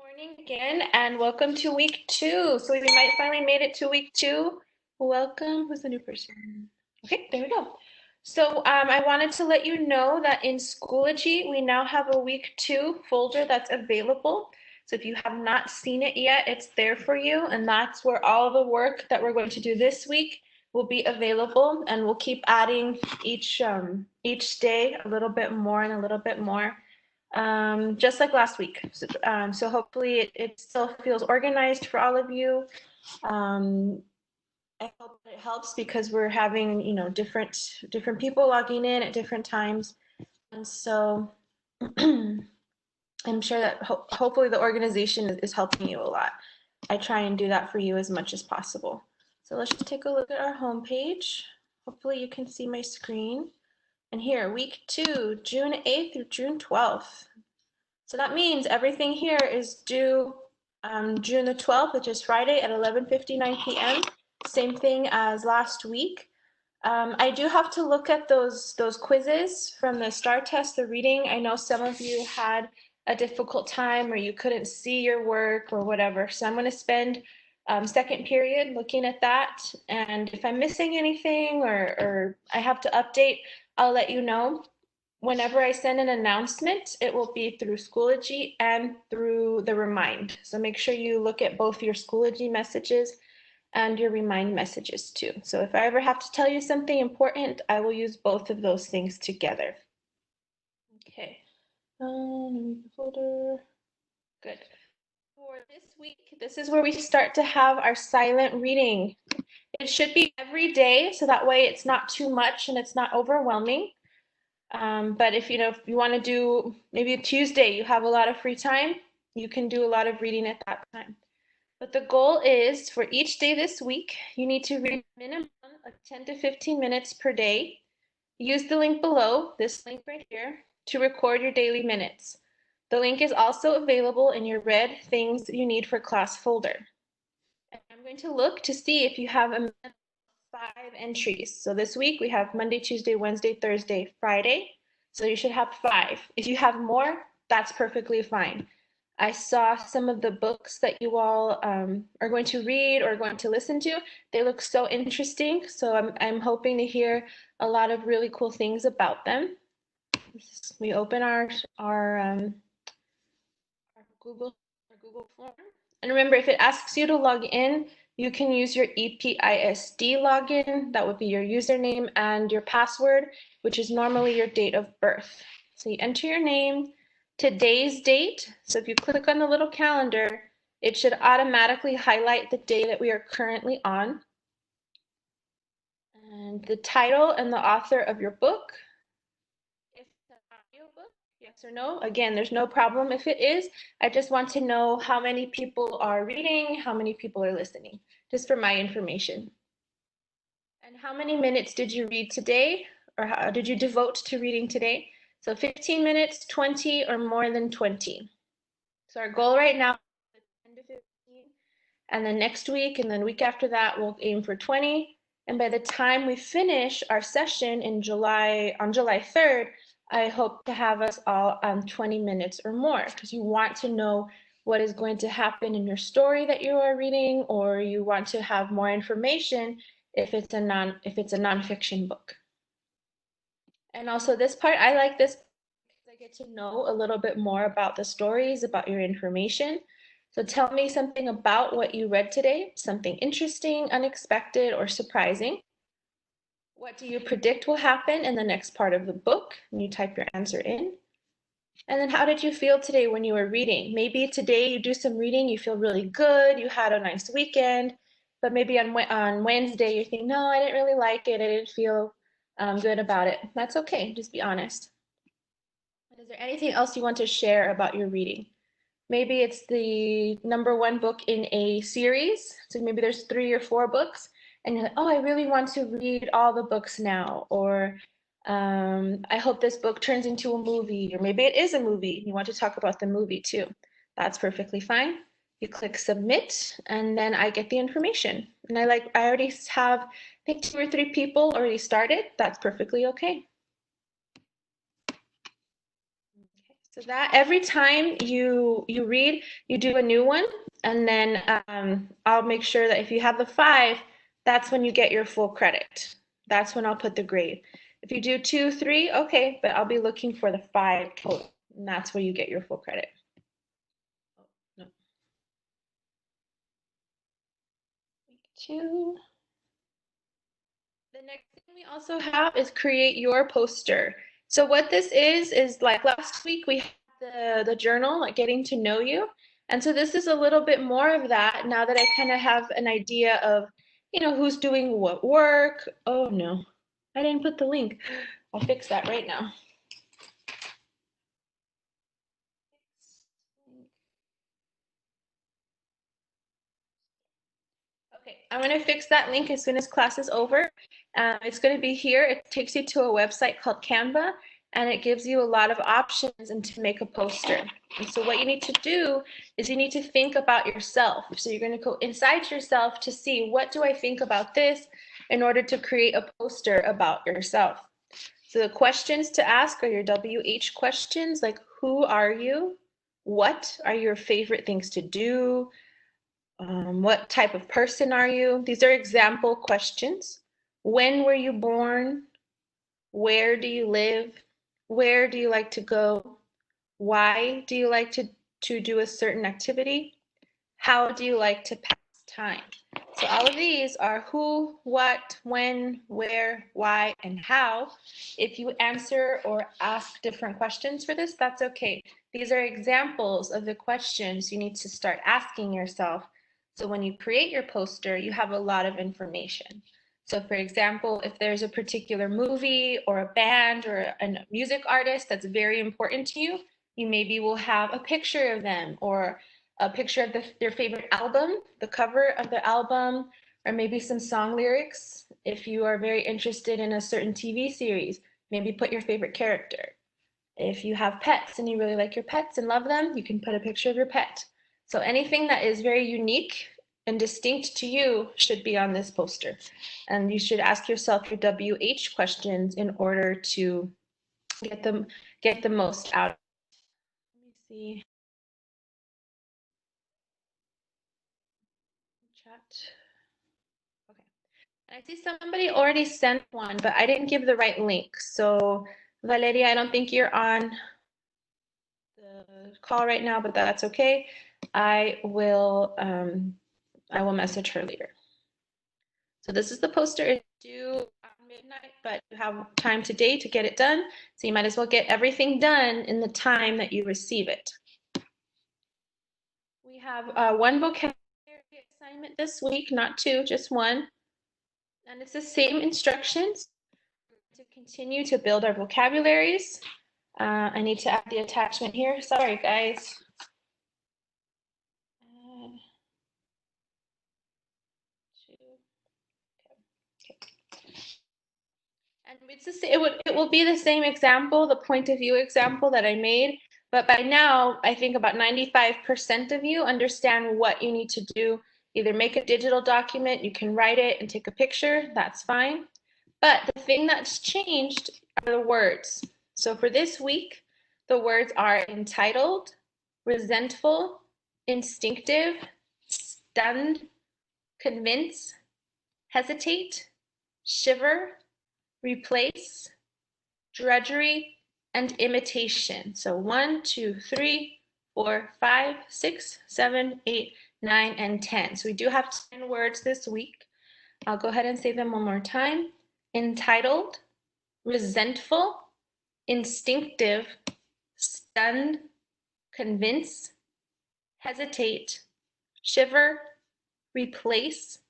Morning again, and welcome to week 2. So we might finally made it to week 2. Welcome. Who's the new person? Okay, there we go. So I wanted to let you know that in Schoology, we now have a week 2 folder that's available. So if you have not seen it yet, it's there for you, and that's where all the work that we're going to do this week will be available, and we'll keep adding each day a little bit more and a little bit more, just like last week. So hopefully it still feels organized for all of you. I hope that it helps because we're having, different people logging in at different times. And so I'm sure that hopefully the organization is helping you a lot. I try and do that for you as much as possible. So let's just take a look at our homepage. Hopefully you can see my screen. And here, week 2, June 8th through June 12th. So that means everything here is due June the 12th, which is Friday at 11:59 p.m. Same thing as last week. I do have to look at those quizzes from the STAR test, the reading. I know some of you had a difficult time or you couldn't see your work or whatever. So I'm going to spend second period looking at that. And if I'm missing anything or I have to update, I'll let you know. Whenever I send an announcement, it will be through Schoology and through the Remind. So make sure you look at both your Schoology messages and your Remind messages too. So if I ever have to tell you something important, I will use both of those things together. Okay. Folder. Good. For this week, this is where we start to have our silent reading. It should be every day, so that way it's not too much and it's not overwhelming. But if you want to do maybe a Tuesday, you have a lot of free time, you can do a lot of reading at that time. But the goal is for each day this week, you need to read a minimum of 10 to 15 minutes per day. Use the link below, this link right here, to record your daily minutes. The link is also available in your Read Things You Need for Class folder. And I'm going to look to see if you have a 5 entries. So this week we have Monday, Tuesday, Wednesday, Thursday, Friday. So you should have 5. If you have more, that's perfectly fine. I saw some of the books that you all are going to read or going to listen to. They look so interesting. So I'm hoping to hear a lot of really cool things about them. We open our Google form. And remember, if it asks you to log in, you can use your EPISD login. That would be your username and your password, which is normally your date of birth. So you enter your name, today's date. So if you click on the little calendar, it should automatically highlight the day that we are currently on. And the title and the author of your book. If it's an audiobook, yes or no. Again, there's no problem if it is. I just want to know how many people are reading, how many people are listening, just for my information. And how many minutes did you read today, or how did you devote to reading today? So 15 minutes, 20, or more than 20. So our goal right now is 10 to 15, and then next week and then week after that, we'll aim for 20. And by the time we finish our session in July, on July 3rd, I hope to have us all 20 minutes or more, because you want to know what is going to happen in your story that you are reading, or you want to have more information if it's a nonfiction book. And also this part, I like this because I get to know a little bit more about the stories, about your information. So tell me something about what you read today, something interesting, unexpected, or surprising. What do you predict will happen in the next part of the book? And you type your answer in. And then how did you feel today when you were reading? Maybe today you do some reading, you feel really good, you had a nice weekend, but maybe on Wednesday you think, no, I didn't really like it, I didn't feel good about it. That's okay, just be honest. And is there anything else you want to share about your reading? Maybe it's the #1 book in a series. So maybe there's 3 or 4 books and you're like, oh, I really want to read all the books now. Or I hope this book turns into a movie, or maybe it is a movie. You want to talk about the movie too. That's perfectly fine. You click submit and then I get the information. And I already have, I think 2 or 3 people already started. That's perfectly okay. So that every time you read, you do a new one, and then I'll make sure that if you have the 5, that's when you get your full credit. That's when I'll put the grade. If you do 2, 3, okay, but I'll be looking for the 5 total, and that's where you get your full credit. Oh, no. Week 2. The next thing we also have is create your poster. So what this is like last week we had the journal, like getting to know you. And so this is a little bit more of that now that I kind of have an idea of, who's doing what work. Oh no, I didn't put the link. I'll fix that right now. Okay, I'm going to fix that link as soon as class is over. It's going to be here. It takes you to a website called Canva, and it gives you a lot of options and to make a poster. And so what you need to do is you need to think about yourself. So you're going to go inside yourself to see, what do I think about this in order to create a poster about yourself. So the questions to ask are your WH questions, like who are you? What are your favorite things to do? What type of person are you? These are example questions. When were you born? Where do you live? Where do you like to go? Why do you like to do a certain activity? How do you like to pass time? So all of these are who, what, when, where, why, and how. If you answer or ask different questions for this, that's okay. These are examples of the questions you need to start asking yourself. So when you create your poster, you have a lot of information. So for example, if there's a particular movie or a band or a music artist that's very important to you, you maybe will have a picture of them or a picture of their favorite album, the cover of the album, or maybe some song lyrics. If you are very interested in a certain TV series, maybe put your favorite character. If you have pets and you really like your pets and love them, you can put a picture of your pet. So anything that is very unique and distinct to you should be on this poster. And you should ask yourself your WH questions in order to get the most out of it. Let me see. Chat. Okay. I see somebody already sent one, but I didn't give the right link. So Valeria, I don't think you're on the call right now, but that's okay. I will message her later. So this is the poster. It's due at midnight, but you have time today to get it done. So you might as well get everything done in the time that you receive it. We have one vocabulary assignment this week, not 2, just 1. And it's the same instructions to continue to build our vocabularies. I need to add the attachment here. Sorry, guys. And it will be the same example, the point of view example that I made. But by now, I think about 95% of you understand what you need to do. Either make a digital document, you can write it and take a picture, that's fine. But the thing that's changed are the words. So for this week, the words are entitled, resentful, instinctive, stunned, convince, hesitate, shiver, replace, drudgery, and imitation. So 1, 2, 3, 4, 5, 6, 7, 8, 9, and 10. So we do have 10 words this week. I'll go ahead and say them one more time. Entitled, resentful, instinctive, stunned, convince, hesitate, shiver, replace,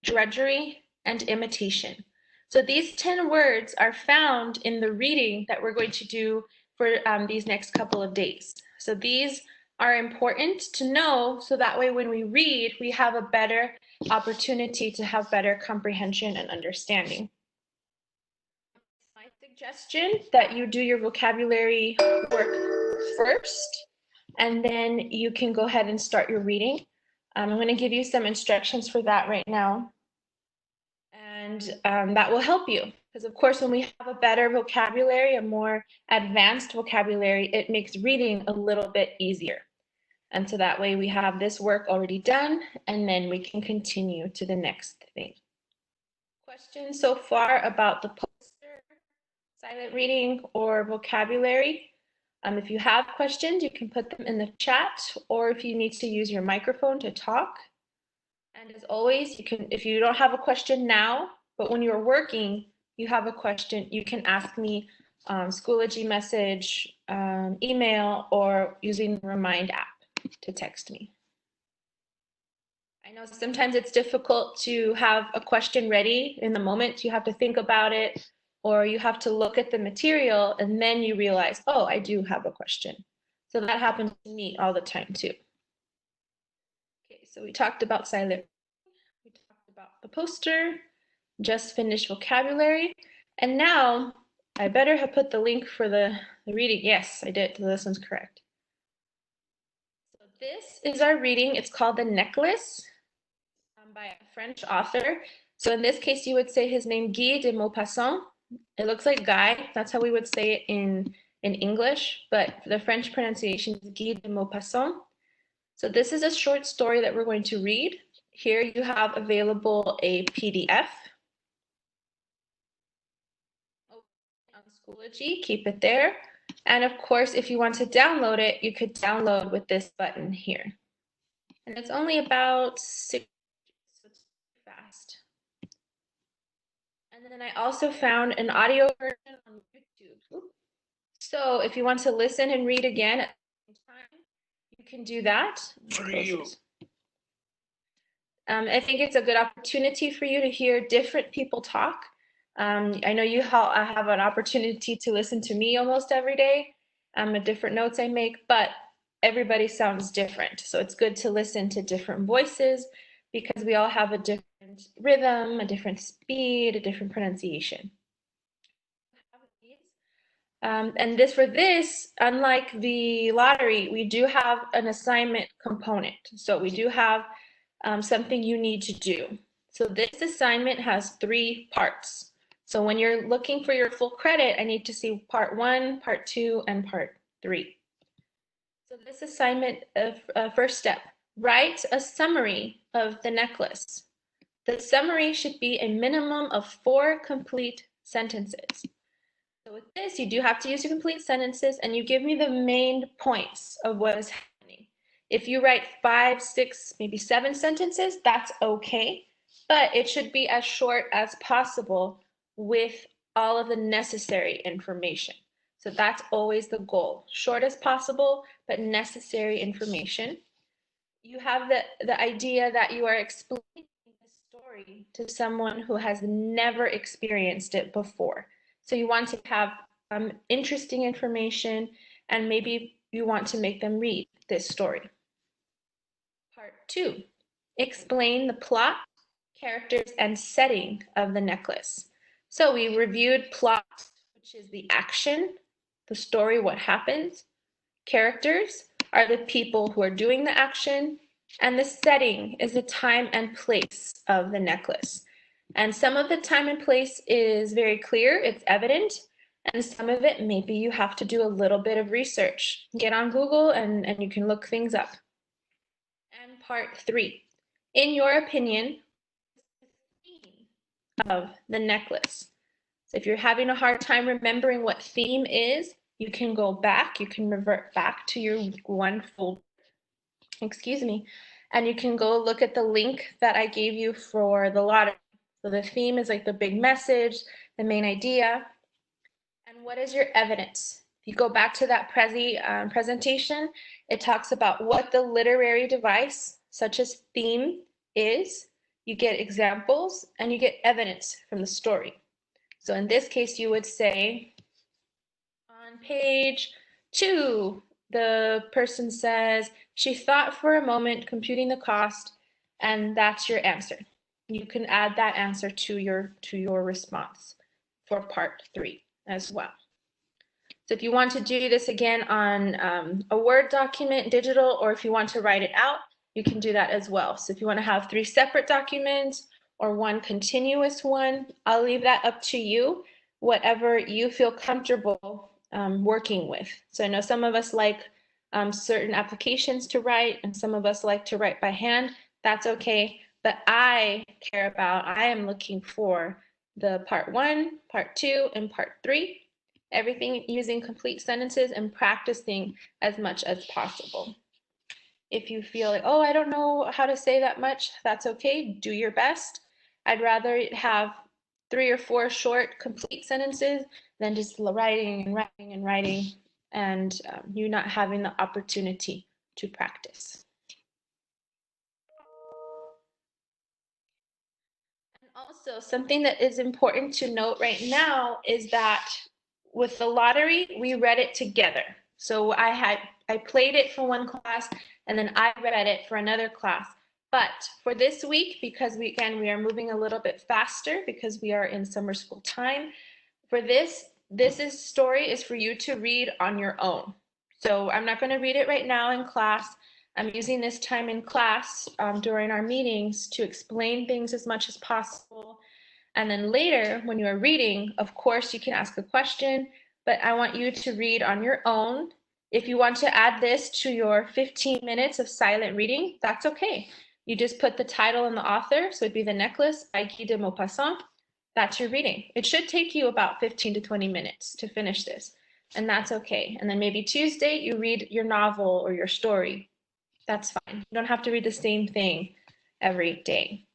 drudgery, and imitation. So these 10 words are found in the reading that we're going to do for these next couple of days. So these are important to know so that way when we read, we have a better opportunity to have better comprehension and understanding. My suggestion that you do your vocabulary work first, and then you can go ahead and start your reading. I'm going to give you some instructions for that right now, and that will help you. Because of course, when we have a better vocabulary, a more advanced vocabulary, it makes reading a little bit easier. And so that way we have this work already done, and then we can continue to the next thing. Questions so far about the poster, silent reading, or vocabulary? If you have questions, you can put them in the chat, or if you need to use your microphone to talk. And as always, you can, if you don't have a question now, but when you're working, you have a question, you can ask me Schoology message, email, or using the Remind app to text me. I know sometimes it's difficult to have a question ready in the moment. You have to think about it, or you have to look at the material and then you realize, oh, I do have a question. So that happens to me all the time too. Okay, so we talked about silent, we talked about the poster, just finished vocabulary, and now I better have put the link for the reading. Yes, I did. This one's correct. So this is our reading. It's called The Necklace by a French author. So in this case, you would say his name, Guy de Maupassant. It looks like Guy. That's how we would say it in English, but the French pronunciation is Guy de Maupassant. So this is a short story that we're going to read. Here you have available a PDF. On Schoology, keep it there. And of course, if you want to download it, you could download with this button here. And it's only about 6, so it's fast. And then I also found an audio version on YouTube. So if you want to listen and read again at the same time, you can do that. I think it's a good opportunity for you to hear different people talk. I know I have an opportunity to listen to me almost every day, the different notes I make, but everybody sounds different. So it's good to listen to different voices because we all have a different rhythm, a different speed, a different pronunciation. And for this, unlike the lottery, we do have an assignment component. So we do have something you need to do. So this assignment has 3 parts. So when you're looking for your full credit, I need to see part 1, part 2, and part 3. So this assignment, first step, write a summary of the necklace. The summary should be a minimum of 4 complete sentences. So with this, you do have to use your complete sentences, and you give me the main points of what is happening. If you write 5, 6, maybe 7 sentences, that's okay, but it should be as short as possible with all of the necessary information. So that's always the goal, short as possible, but necessary information. You have the idea that you are explaining the story to someone who has never experienced it before. So you want to have interesting information, and maybe you want to make them read this story. Part 2, explain the plot, characters, and setting of the necklace. So we reviewed plot, which is the action, the story, what happens. Characters are the people who are doing the action, and the setting is the time and place of the necklace. And some of the time and place is very clear, it's evident, and some of it, maybe you have to do a little bit of research. Get on Google and you can look things up. And part 3, in your opinion, the theme of the necklace. So if you're having a hard time remembering what theme is, you can go back, you can revert back to your one folder, and you can go look at the link that I gave you for the lottery. So the theme is like the big message, the main idea. And what is your evidence? If you go back to that presentation, it talks about what the literary device, such as theme, is. You get examples and you get evidence from the story. So in this case, you would say, on page 2, the person says, she thought for a moment, computing the cost, and that's your answer. You can add that answer to your response for part 3 as well. So if you want to do this again on a Word document, digital, or if you want to write it out, you can do that as well. So if you want to have 3 separate documents, or one continuous one. I'll leave that up to you, whatever you feel comfortable working with. So I know some of us like certain applications to write, and some of us like to write by hand. That's okay. But I am looking for the part 1, part 2, and part 3. Everything using complete sentences and practicing as much as possible. If you feel like, oh, I don't know how to say that much, that's okay. Do your best. I'd rather have 3 or 4 short, complete sentences than just writing and writing and writing, and you not having the opportunity to practice. And also, something that is important to note right now is that with the lottery, we read it together. So I played it for one class, and then I read it for another class. But for this week, because we are moving a little bit faster because we are in summer school time, for this story is for you to read on your own. So I'm not going to read it right now in class. I'm using this time in class during our meetings to explain things as much as possible. And then later, when you are reading, of course, you can ask a question, but I want you to read on your own. If you want to add this to your 15 minutes of silent reading, that's okay. You just put the title and the author, so it'd be The Necklace by Guy de Maupassant. That's your reading. It should take you about 15 to 20 minutes to finish this, and that's okay. And then maybe Tuesday, you read your novel or your story. That's fine. You don't have to read the same thing every day.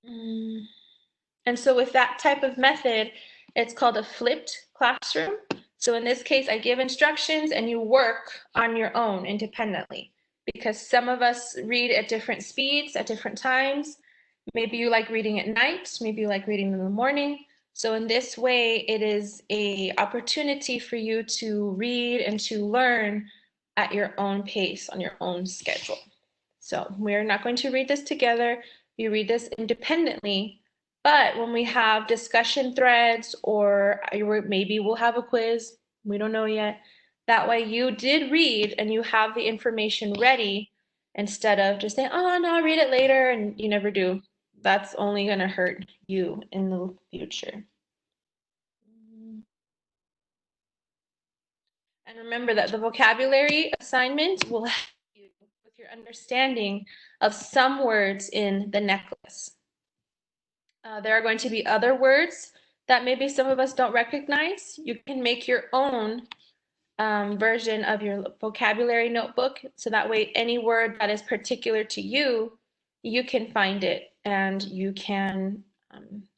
And so with that type of method, it's called a flipped classroom. So in this case, I give instructions and you work on your own independently, because some of us read at different speeds at different times. Maybe you like reading at night, maybe you like reading in the morning. So in this way, it is an opportunity for you to read and to learn at your own pace, on your own schedule. So we're not going to read this together. You read this independently. But when we have discussion threads, or maybe we'll have a quiz, we don't know yet. That way you did read and you have the information ready, instead of just saying, oh, no, I'll read it later, and you never do. That's only going to hurt you in the future. And remember that the vocabulary assignment will help you with your understanding of some words in The Necklace. There are going to be other words that maybe some of us don't recognize. You can make your own version of your vocabulary notebook, so that way any word that is particular to you, you can find it and you can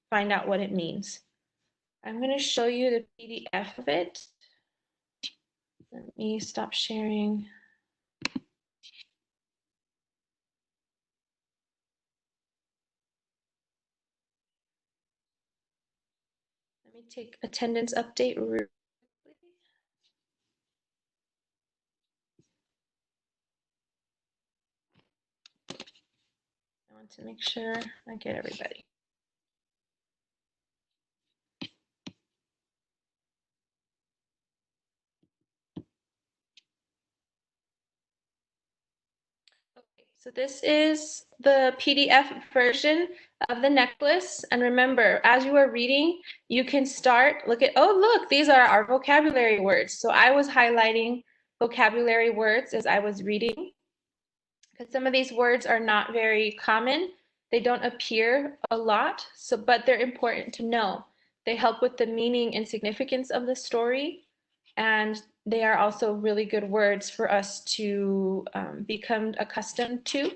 find out what it means. I'm going to show you the PDF of it. Let me stop sharing. Let me take attendance update real quickly. I want to make sure I get everybody. Okay, so this is the PDF version of The Necklace. And remember, as you are reading, you can start, look, these are our vocabulary words. So I was highlighting vocabulary words as I was reading, because some of these words are not very common. They don't appear a lot, but they're important to know. They help with the meaning and significance of the story, and they are also really good words for us to become accustomed to.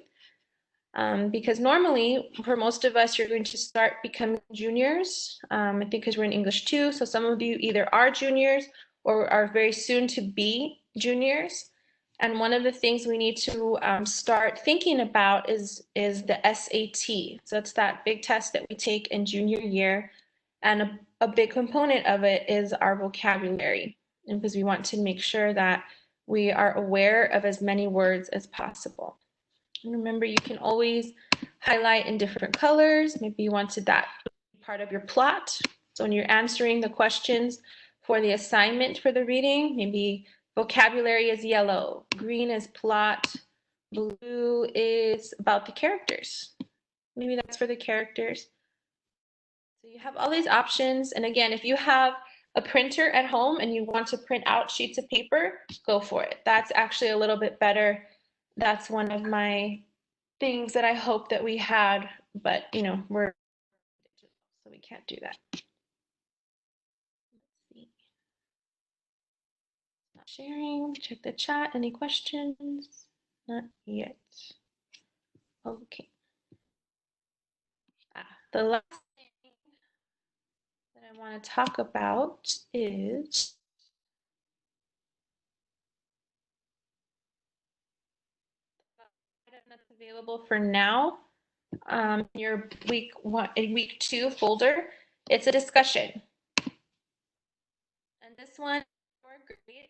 Because normally, for most of us, you're going to start becoming juniors. I think because we're in English 2, so some of you either are juniors or are very soon to be juniors. And one of the things we need to start thinking about is the SAT. So it's that big test that we take in junior year. And a big component of it is our vocabulary, and because we want to make sure that we are aware of as many words as possible. And remember, you can always highlight in different colors. Maybe you wanted that part of your plot. So when you're answering the questions for the assignment for the reading, maybe vocabulary is yellow, green is plot, blue is about the characters. Maybe that's for the characters. So you have all these options. And again, if you have a printer at home and you want to print out sheets of paper, go for it. That's actually a little bit better. That's one of my things that I hope that we had, but we're digital, so we can't do that. Let's see. Not sharing. Check the chat. Any questions? Not yet. Okay. The last thing that I want to talk about is that's available for now. Your week 2 folder. It's a discussion, and this one is great.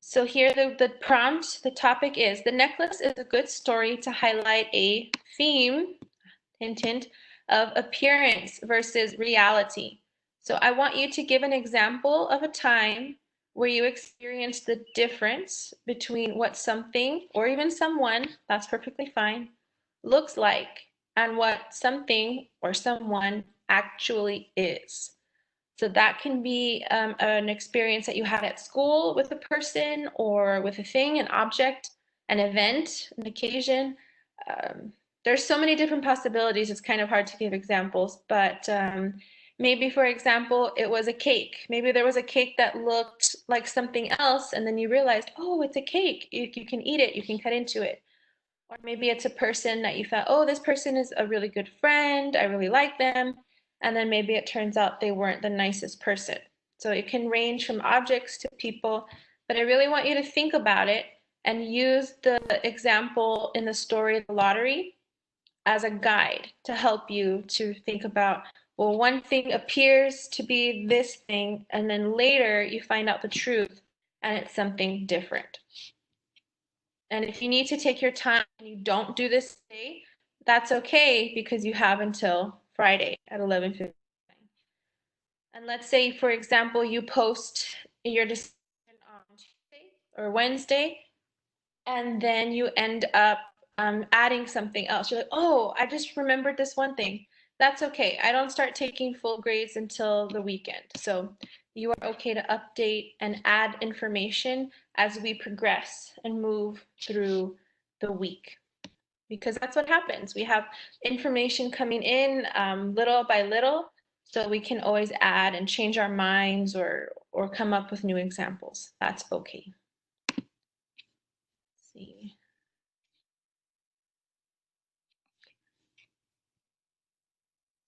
So here the prompt, the topic is, the necklace is a good story to highlight a theme, hint, hint, of appearance versus reality. So I want you to give an example of a time where you experienced the difference between what something or even someone, that's perfectly fine, looks like and what something or someone actually is. So that can be an experience that you had at school with a person or with a thing, an object, an event, an occasion. There's so many different possibilities. It's kind of hard to give examples, but maybe, for example, it was a cake. Maybe there was a cake that looked like something else, and then you realized, oh, it's a cake. You can eat it. You can cut into it. Or maybe it's a person that you thought, oh, this person is a really good friend. I really like them. And then maybe it turns out they weren't the nicest person. So it can range from objects to people, but I really want you to think about it and use the example in the story, The Lottery, as a guide to help you to think about, well, one thing appears to be this thing, and then later you find out the truth and it's something different. And if you need to take your time and you don't do this today, that's okay because you have until Friday at 11:59. And let's say, for example, you post your decision on Tuesday or Wednesday, and then you end up adding something else. You're like, oh, I just remembered this one thing. That's okay. I don't start taking full grades until the weekend. So you are okay to update and add information as we progress and move through the week. Because that's what happens. We have information coming in little by little, so we can always add and change our minds or come up with new examples. That's okay. Let's see.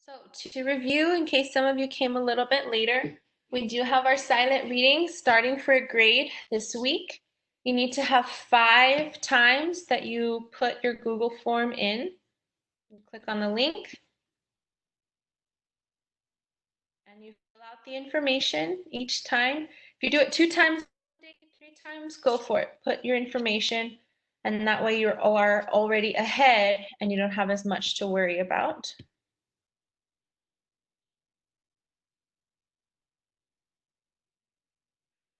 So to review, in case some of you came a little bit later, we do have our silent reading starting for a grade this week. You need to have 5 times that you put your Google form in. Click on the link and you fill out the information each time. If you do it 2 times, 3 times, go for it. Put your information, and that way you are already ahead and you don't have as much to worry about.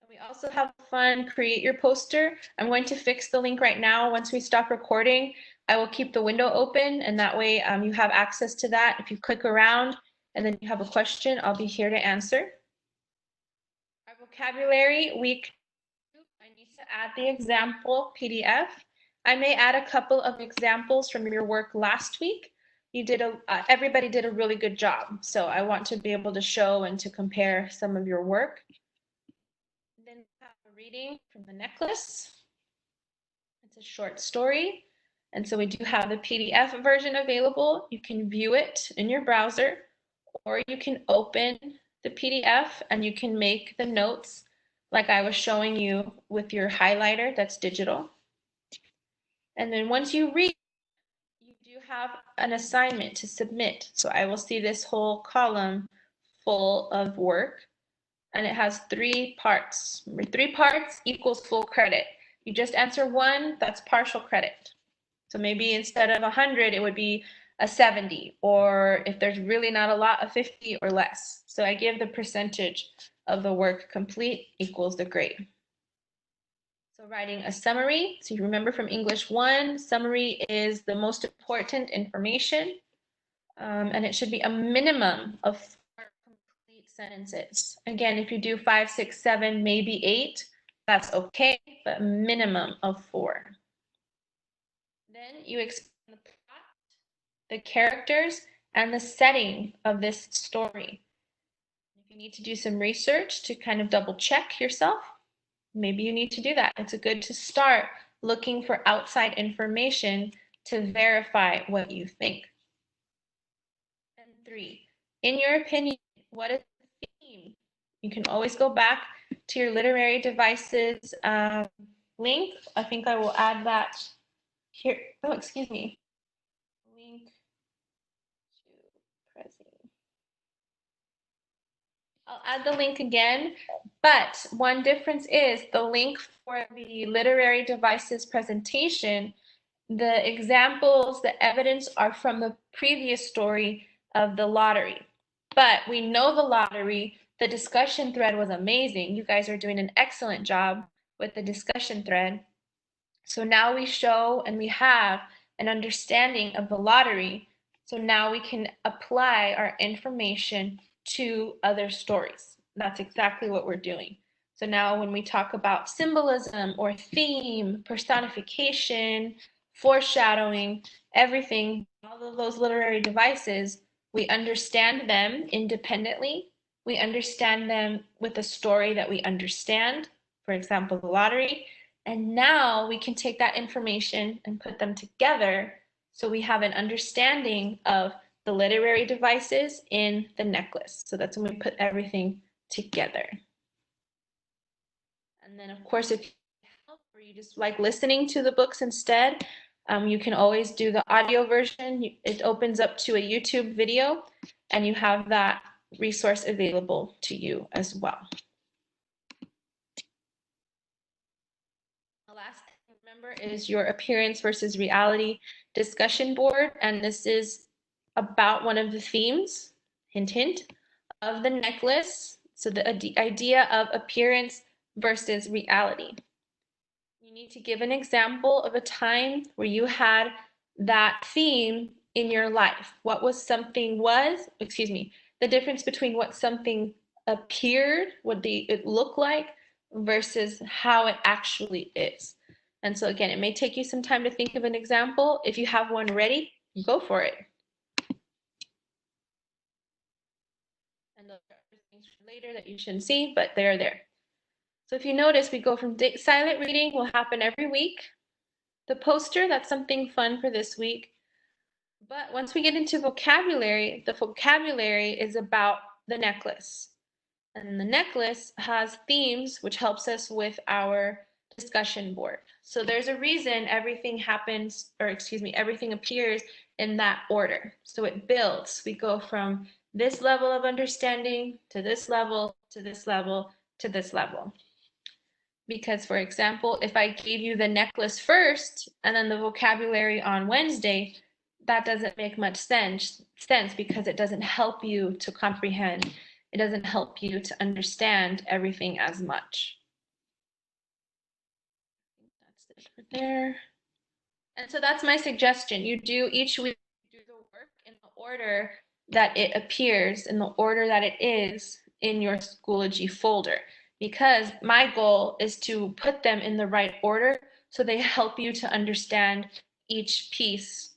We also have fun, create your poster. I'm going to fix the link right now. Once we stop recording, I will keep the window open, and that way you have access to that. If you click around and then you have a question, I'll be here to answer. Our vocabulary week, I need to add the example PDF. I may add a couple of examples from your work last week. You did everybody did a really good job, so I want to be able to show and to compare some of your work. Then we have a reading from The Necklace. It's a short story, and so we do have the PDF version available. You can view it in your browser, or you can open the PDF and you can make the notes like I was showing you with your highlighter that's digital. And then once you read, you do have an assignment to submit. So I will see this whole column full of work, and it has 3 parts. Remember, 3 parts equals full credit. You just answer 1, that's partial credit. So maybe instead of 100, it would be a 70, or if there's really not a lot, a 50 or less. So I give the percentage of the work complete equals the grade. So writing a summary. So you remember from English 1, summary is the most important information. And it should be a minimum of 4 complete sentences. Again, if you do 5, 6, 7, maybe 8, that's okay, but a minimum of 4. Then you explain the plot, the characters, and the setting of this story. If you need to do some research to kind of double check yourself, maybe you need to do that. It's good to start looking for outside information to verify what you think. And 3, in your opinion, what is the theme? You can always go back to your literary devices link. I think I will add that here. Oh, excuse me. Link to Prezi. I'll add the link again, but one difference is the link for the literary devices presentation, the examples, the evidence are from the previous story of the lottery. But we know the lottery, the discussion thread was amazing. You guys are doing an excellent job with the discussion thread. So now we show and we have an understanding of the lottery. So now we can apply our information to other stories. That's exactly what we're doing. So now when we talk about symbolism or theme, personification, foreshadowing, everything, all of those literary devices, we understand them independently. We understand them with a story that we understand, for example, the lottery. And now we can take that information and put them together so we have an understanding of the literary devices in the necklace. So that's when we put everything together. And then of course, if you help or you just like listening to the books instead, you can always do the audio version. It opens up to a YouTube video and you have that resource available to you as well. The last thing to remember is your appearance versus reality discussion board. And this is about one of the themes, hint, hint, of the necklace. So the idea of appearance versus reality. You need to give an example of a time where you had that theme in your life. What was something was, excuse me, the difference between what something appeared, what it looked like, versus how it actually is. And so again, it may take you some time to think of an example. If you have one ready, go for it. And those are things for later that you shouldn't see, but they're there. So if you notice, we go from silent reading will happen every week. The poster, that's something fun for this week. But once we get into vocabulary, the vocabulary is about the necklace. And the necklace has themes, which helps us with our discussion board. So there's a reason everything happens, or excuse me, everything appears in that order. So it builds. We go from this level of understanding to this level, to this level, to this level. Because, for example, if I gave you the necklace first and then the vocabulary on Wednesday, that doesn't make much sense because it doesn't help you to comprehend. It doesn't help you to understand everything as much. That's it for there. And so that's my suggestion. You do each week, do the work in the order that it appears, in the order that it is in your Schoology folder. Because my goal is to put them in the right order so they help you to understand each piece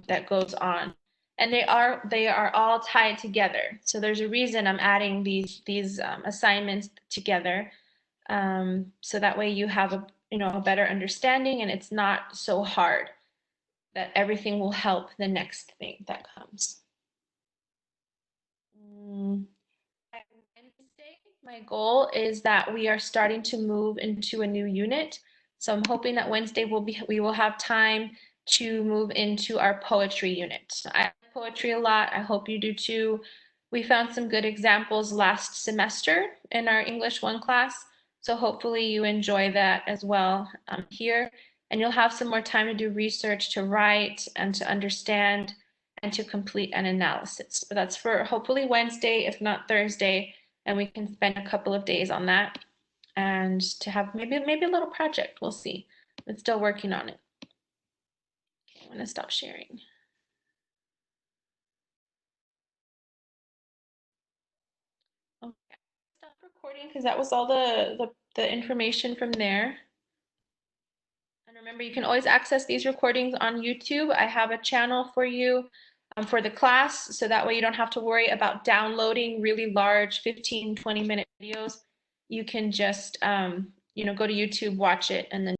that goes on. And they are all tied together. So there's a reason I'm adding these assignments together, so that way you have a better understanding and it's not so hard, that everything will help the next thing that comes. Wednesday, my goal is that we are starting to move into a new unit. So I'm hoping that Wednesday we will have time to move into our poetry unit. I like poetry a lot. I hope you do too. We found some good examples last semester in our English 1 class. So hopefully you enjoy that as well here. And you'll have some more time to do research, to write, and to understand, and to complete an analysis. But that's for hopefully Wednesday, if not Thursday, and we can spend a couple of days on that and to have maybe a little project. We'll see. I'm still working on it. Okay, I'm gonna stop sharing. recording because that was all the information from there. And remember, you can always access these recordings on YouTube. I have a channel for you for the class, so that way you don't have to worry about downloading really large 15, 20-minute videos. You can just, go to YouTube, watch it, and then